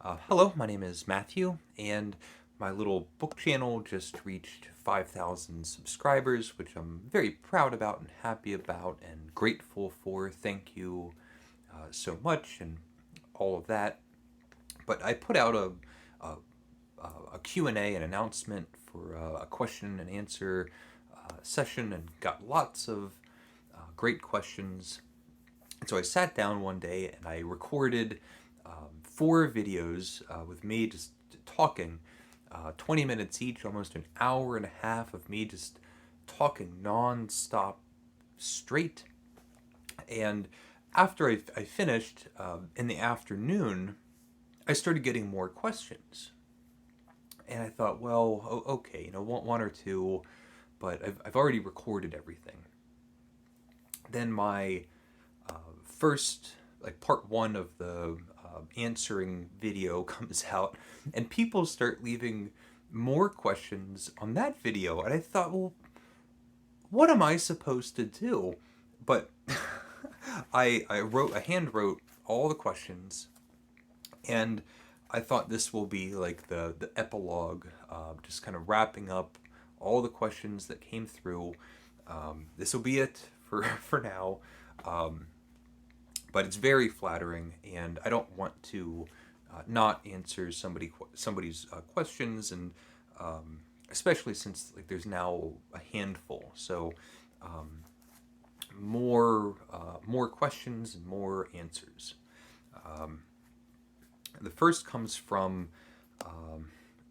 Hello, my name is Matthew, and my little book channel just reached 5,000 subscribers, which I'm very proud about and happy about and grateful for. Thank you so much and all of that. But I put out a, a Q&A, an announcement for a question and answer session and got lots of great questions. And so I sat down one day and I recorded 4 videos with me just talking, 20 minutes each, almost an hour and a half of me just talking non-stop straight. And after I finished in the afternoon, I started getting more questions. And I thought, well, okay, one or two, but I've already recorded everything. Then my first, like part one of the answering video comes out, and people start leaving more questions on that video. And I thought, well, what am I supposed to do? But I hand wrote all the questions, and I thought this will be like the epilogue, just kind of wrapping up all the questions that came through. This will be it for for now. Um, but it's very flattering, and I don't want to not answer somebody's questions, and especially since like there's now a handful. So um, more questions and more answers. Um, the first comes from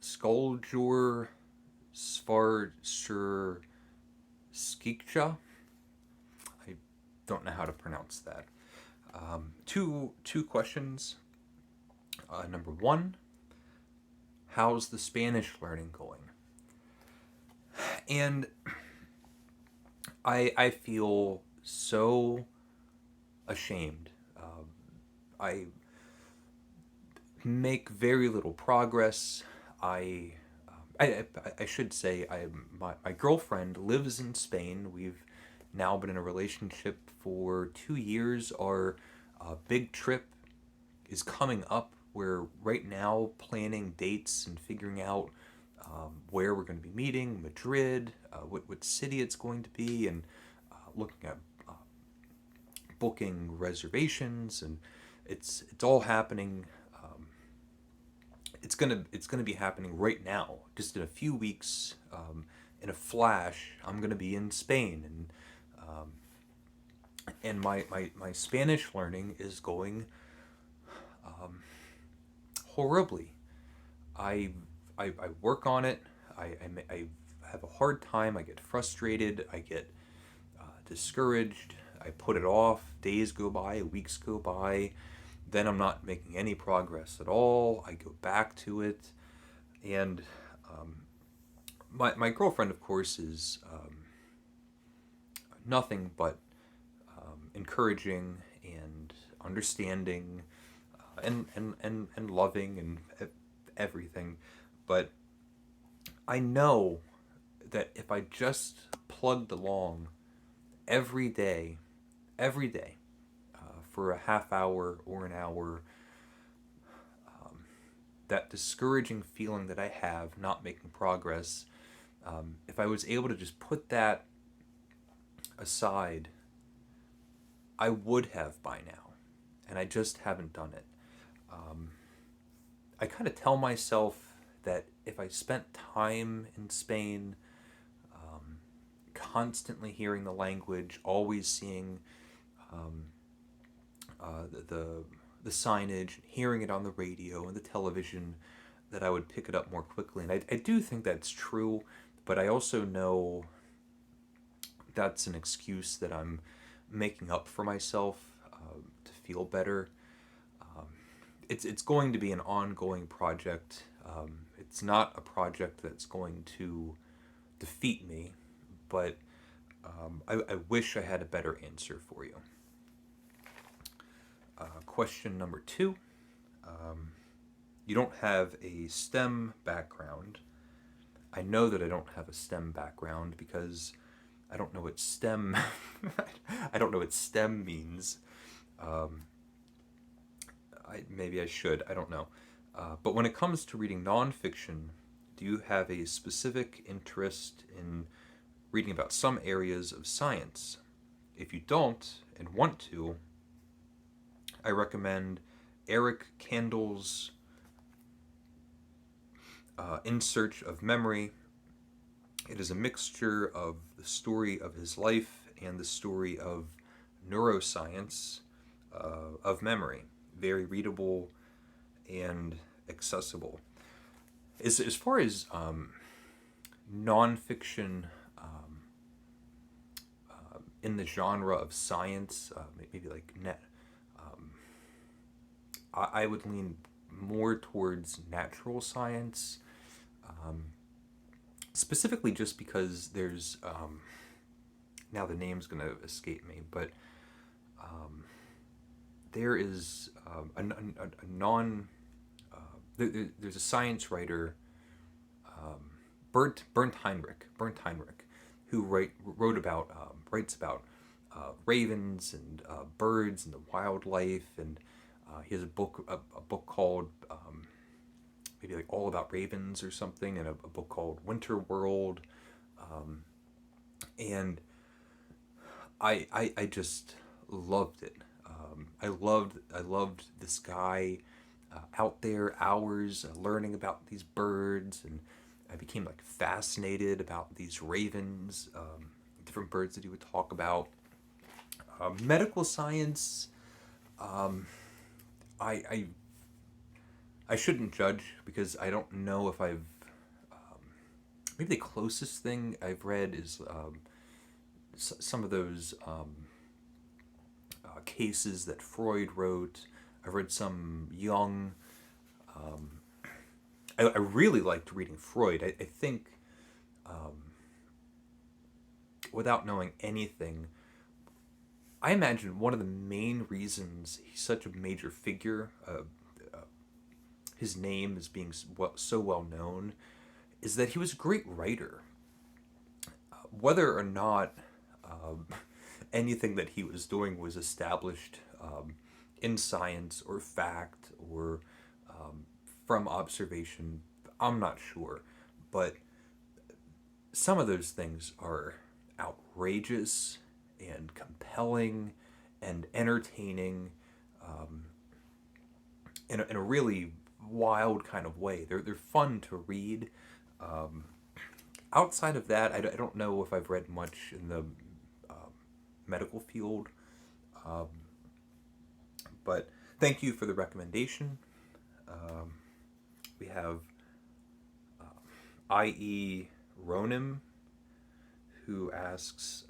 Skoljor Svarsur Skikja. I don't know how to pronounce that. Two questions. Number one, how's the Spanish learning going? And I feel so ashamed. I make very little progress. I should say my girlfriend lives in Spain. We've now been in a relationship for 2 years. Our big trip is coming up. We're right now planning dates and figuring out where we're going to be meeting, Madrid, what city it's going to be, and looking at booking reservations, and it's all happening. It's gonna be happening right now, just in a few weeks. In a flash, I'm gonna be in Spain, and my Spanish learning is going horribly. I, I work on it. I have a hard time. I get frustrated. I get discouraged. I put it off. Days go by, weeks go by. Then I'm not making any progress at all. I go back to it. And my girlfriend, of course, is nothing but encouraging and understanding and loving and everything. But I know that if I just plugged along every day, for a half hour or an hour, that discouraging feeling that I have not making progress, if I was able to just put that aside, I would have by now. And I just haven't done it. I kind of tell myself that if I spent time in Spain, constantly hearing the language, always seeing the signage, hearing it on the radio and the television, that I would pick it up more quickly. And I do think that's true, but I also know that's an excuse that I'm making up for myself to feel better. Um, it's going to be an ongoing project. It's not a project that's going to defeat me, but I wish I had a better answer for you. Question number two. You don't have a STEM background. I know that I don't have a STEM background because I don't know what STEM I don't know what STEM means. Maybe I should. I don't know. But when it comes to reading nonfiction, do you have a specific interest in reading about some areas of science? If you don't and want to, I recommend Eric Kandel's In Search of Memory. It is a mixture of the story of his life and the story of neuroscience of memory. Very readable and accessible. As far as nonfiction in the genre of science, maybe like net, I would lean more towards natural science, specifically just because there's now the name's going to escape me, but there is a non there's a science writer, Bernd Heinrich, who writes about ravens and birds and the wildlife, and he has a book called maybe like All About Ravens or something, and a book called Winter World, and I just loved it. I loved this guy out there hours learning about these birds, and I became like fascinated about these ravens, different birds that he would talk about. Medical science, I I shouldn't judge because I don't know if I've maybe the closest thing I've read is some of those cases that Freud wrote. I've read some Jung. I really liked reading Freud. I think, without knowing anything, I imagine one of the main reasons he's such a major figure, his name is being so well known, is that he was a great writer. Whether or not anything that he was doing was established in science or fact or from observation, I'm not sure. But some of those things are outrageous and compelling and entertaining, in a really wild kind of way. They're fun to read. Outside of that, I don't know if I've read much in the medical field. But thank you for the recommendation. We have I.E. Ronim, who asks,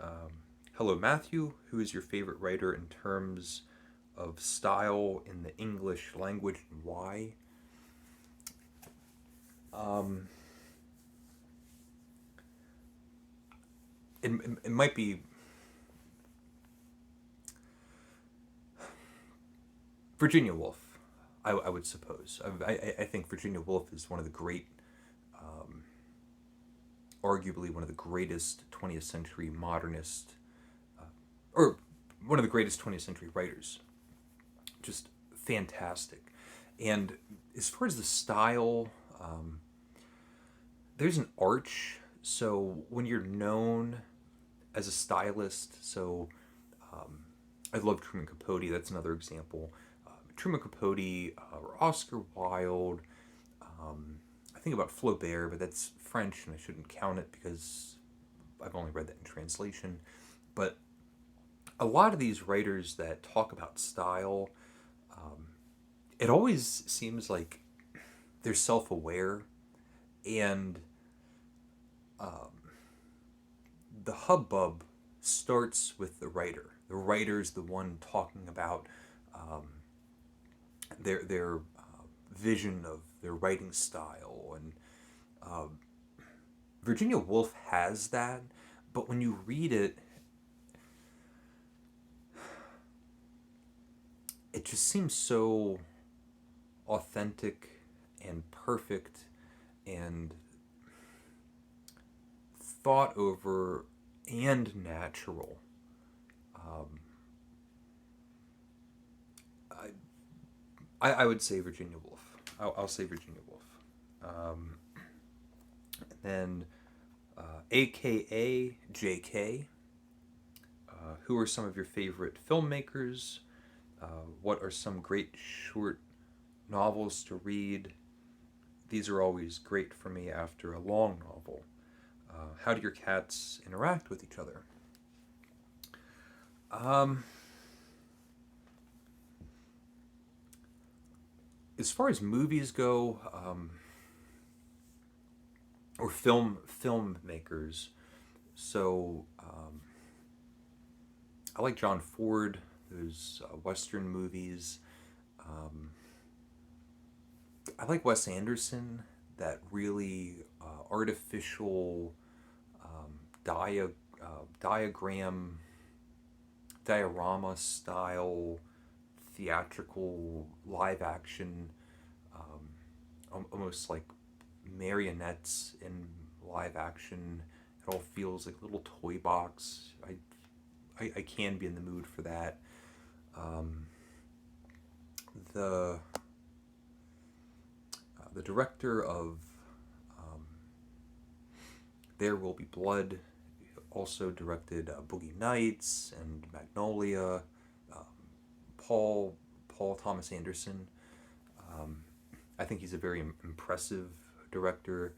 hello Matthew, who is your favorite writer in terms of style in the English language and why? It might be Virginia Woolf, I would suppose. I think Virginia Woolf is one of the great, arguably one of the greatest 20th century modernist, or one of the greatest 20th century writers. Just fantastic. And as far as the style, there's an arch. So when you're known as a stylist, so I love Truman Capote, that's another example. Truman Capote, or Oscar Wilde. I think about Flaubert, but that's French and I shouldn't count it because I've only read that in translation. But a lot of these writers that talk about style, it always seems like they're self-aware, and the hubbub starts with the writer. The writer's the one talking about their vision of their writing style, and Virginia Woolf has that, but when you read it, it just seems so authentic and perfect and thought over and natural. I would say Virginia Woolf. I'll say Virginia Woolf. Um, and then AKA JK. Who are some of your favorite filmmakers? What are some great short novels to read? These are always great for me after a long novel. How do your cats interact with each other? Um, as far as movies go, or filmmakers, so I like John Ford. Those Western movies. Um, I like Wes Anderson. That really artificial dia- diagram diorama style theatrical live action, almost like marionettes in live action. It all feels like a little toy box. I can be in the mood for that. Um, the the director of um, There Will Be Blood also directed Boogie Nights and Magnolia. Um, Paul Paul Thomas Anderson. Um, I think he's a very impressive director.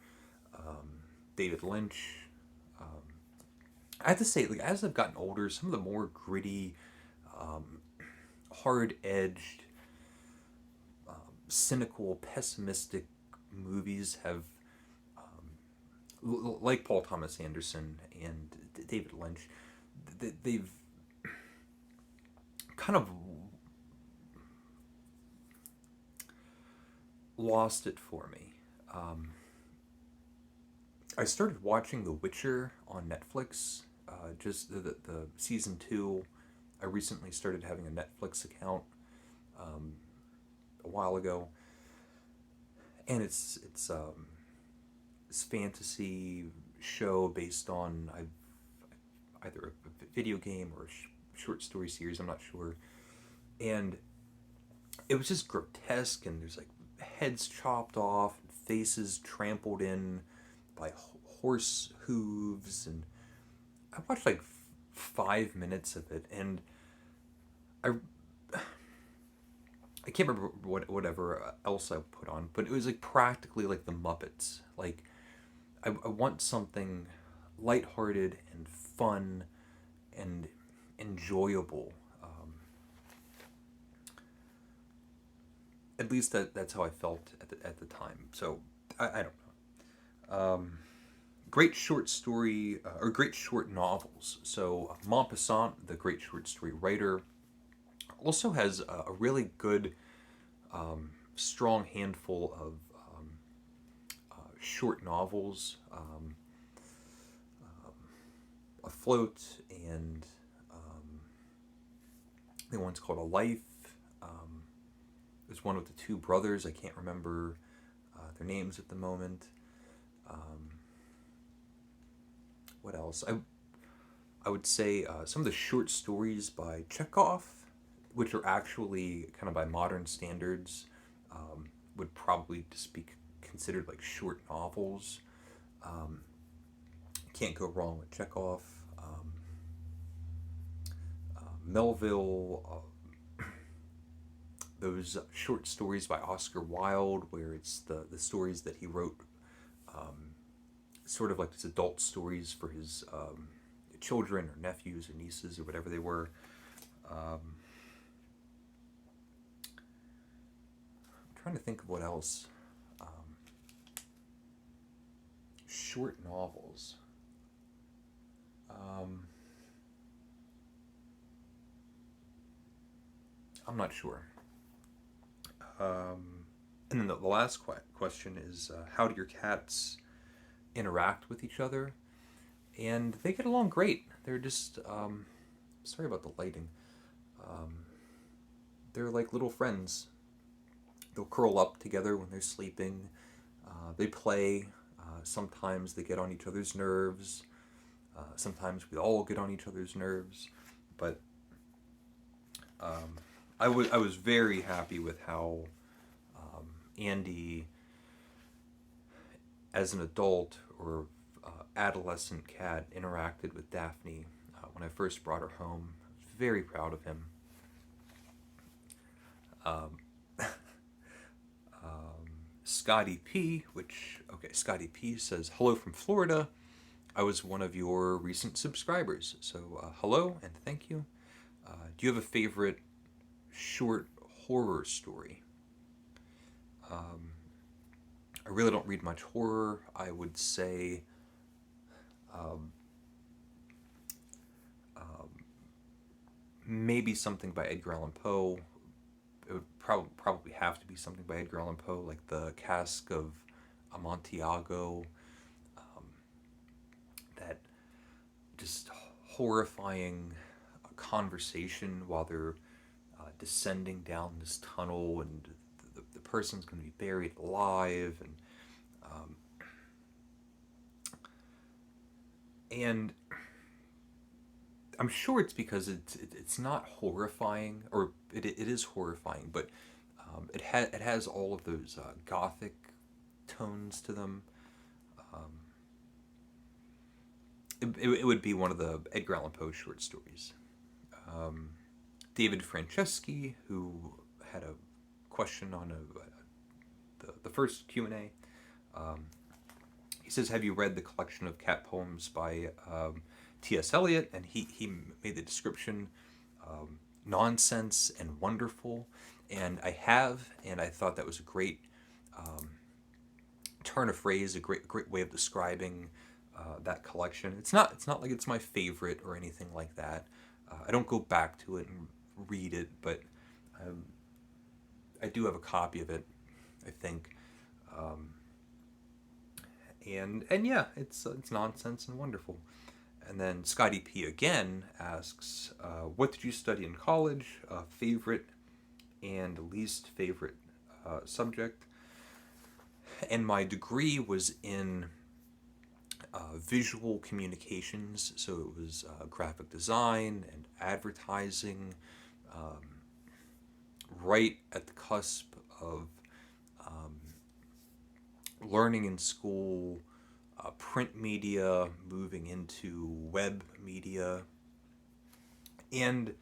Um, David Lynch. Um, I have to say, like as I've gotten older, some of the more gritty, um, hard-edged, cynical, pessimistic movies have, like Paul Thomas Anderson and David Lynch, they've kind of lost it for me. Um, I started watching The Witcher on Netflix. Just the season two. I recently started having a Netflix account um, a while ago, and it's this fantasy show based on either a video game or a short story series. I'm not sure, and it was just grotesque. And there's like heads chopped off, and faces trampled in by horse hooves, and I watched like 5 minutes of it, and I I can't remember whatever else I put on, but it was like practically like the Muppets. Like I want something lighthearted and fun and enjoyable. At least that's how I felt at the time. So I don't know. Great short story or great short novels. So Maupassant, the great short story writer, also has a really good, strong handful of short novels. Afloat, and the one's called A Life. Um, there's one with the two brothers. I can't remember their names at the moment. Um, what else? I would say some of the short stories by Chekhov, which are actually kind of by modern standards, would probably just be considered like short novels. Um, can't go wrong with Chekhov. Melville, those short stories by Oscar Wilde, where it's the stories that he wrote, sort of like his adult stories for his children or nephews or nieces or whatever they were. I'm trying to think of what else. Short novels. I'm not sure. And then the last question is how do your cats interact with each other? And they get along great. They're just, sorry about the lighting. They're like little friends. They'll curl up together when they're sleeping. They play. Sometimes they get on each other's nerves. Sometimes we all get on each other's nerves. But I was very happy with how Andy, as an adult or adolescent cat, interacted with Daphne when I first brought her home. I was very proud of him. Um, Scotty P, Scotty P says, hello from Florida. I was one of your recent subscribers. So, hello and thank you. Do you have a favorite short horror story? I really don't read much horror. I would say um, um, maybe something by Edgar Allan Poe. It would probably have to be something by Edgar Allan Poe, like The Cask of Amontillado. Um, that just horrifying conversation while they're descending down this tunnel, and the person's going to be buried alive, um, and I'm sure it's because it's not horrifying, or it is horrifying, but it has all of those gothic tones to them. Um, it would be one of the Edgar Allan Poe short stories. Um, David Franceschi, who had a question on the first Q&A, he says, have you read the collection of cat poems by T.S. Eliot? And he made the description nonsense and wonderful. And I have, and I thought that was a great turn of phrase, a great way of describing that collection. It's not like it's my favorite or anything like that. I don't go back to it and read it, but I do have a copy of it, I think. And yeah, it's nonsense and wonderful. And then Scotty P again asks, what did you study in college? Favorite and least favorite subject? And my degree was in visual communications, so it was graphic design and advertising, right at the cusp of learning in school, print media, moving into web media, and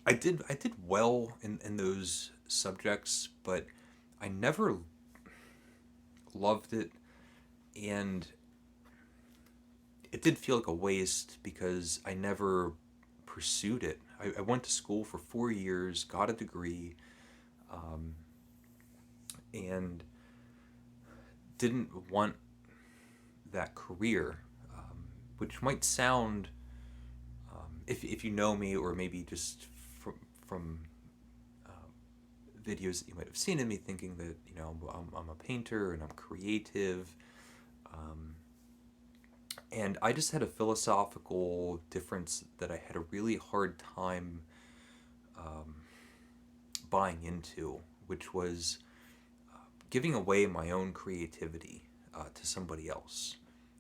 I did well in those subjects, but I never loved it, and it did feel like a waste because I never pursued it. I went to school for 4 years, got a degree, and didn't want that career, which might sound, if you know me, or maybe just from videos that you might have seen of me, thinking that I'm a painter and I'm creative, and I just had a philosophical difference that I had a really hard time buying into, which was giving away my own creativity to somebody else.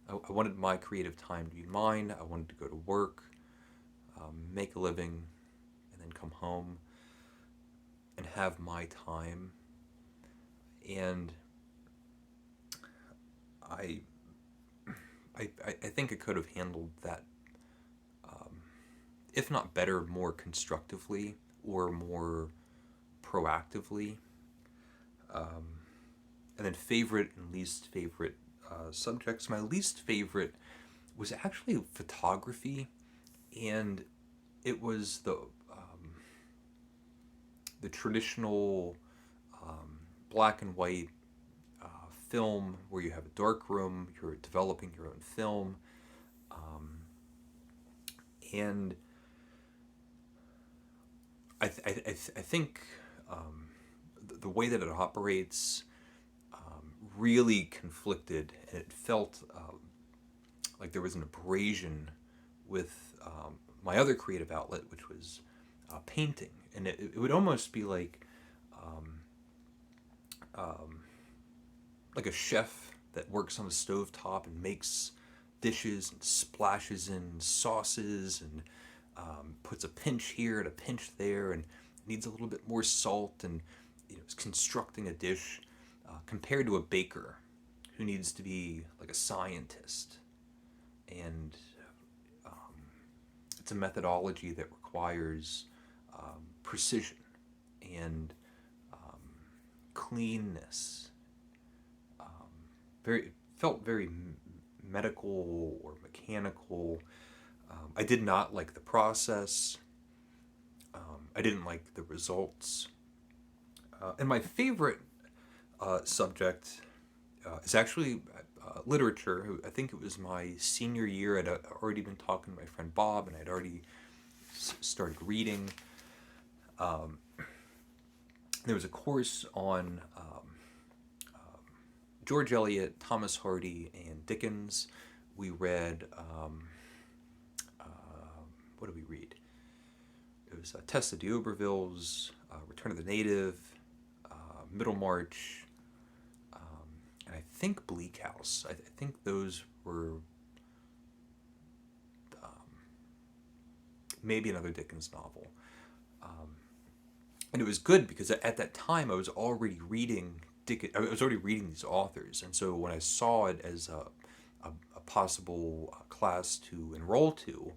I wanted my creative time to be mine. I wanted to go to work, make a living, and then come home and have my time. And I think I could have handled that, if not better, more constructively or more proactively. And then favorite and least favorite subjects. My least favorite was actually photography, and it was the traditional black and white film where you have a dark room, you're developing your own film, and I think the way that it operates really conflicted, and it felt like there was an abrasion with my other creative outlet, which was painting, and it would almost be like a chef that works on a stovetop and makes dishes and splashes in sauces and puts a pinch here and a pinch there and needs a little bit more salt, and is constructing a dish compared to a baker who needs to be like a scientist. And it's a methodology that requires precision and cleanness. Very felt very medical or mechanical. I did not like the process. I didn't like the results. And my favorite subject is actually literature. I think it was my senior year. I'd already been talking to my friend Bob, and I'd already started reading. There was a course on George Eliot, Thomas Hardy, and Dickens. We read, what did we read? It was Tessa d'Iberville's Return of the Native, Middlemarch, and I think Bleak House. I think those were maybe another Dickens novel. And it was good because at that time I was already reading these authors, and so when I saw it as a possible class to enroll to,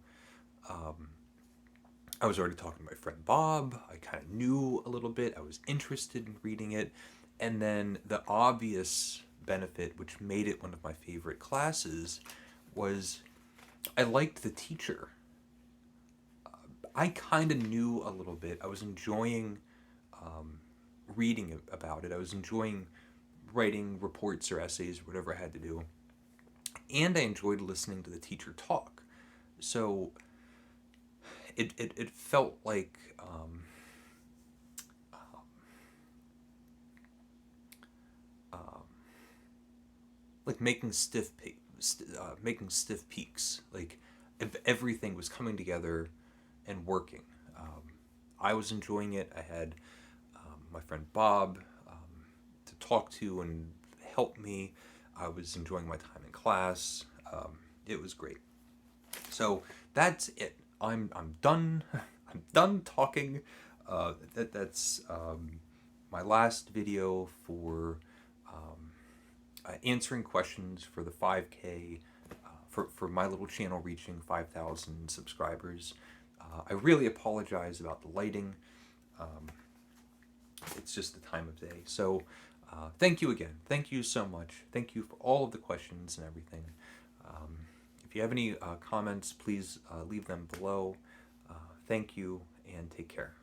I was already talking to my friend Bob. I kind of knew a little bit. I was interested in reading it, and then the obvious benefit, which made it one of my favorite classes, was I liked the teacher. I kind of knew a little bit. I was enjoying reading about it. I was enjoying writing reports or essays or whatever I had to do. And I enjoyed listening to the teacher talk. So it felt like making stiff peaks. Like if everything was coming together and working. I was enjoying it. I had my friend Bob to talk to and help me. I was enjoying my time in class. It was great. So that's it. I'm done. I'm done talking. That's my last video for answering questions for the 5K, for my little channel reaching 5,000 subscribers. I really apologize about the lighting. It's just the time of day. So thank you again. Thank you so much. Thank you for all of the questions and everything. If you have any comments, please leave them below. Thank you and take care.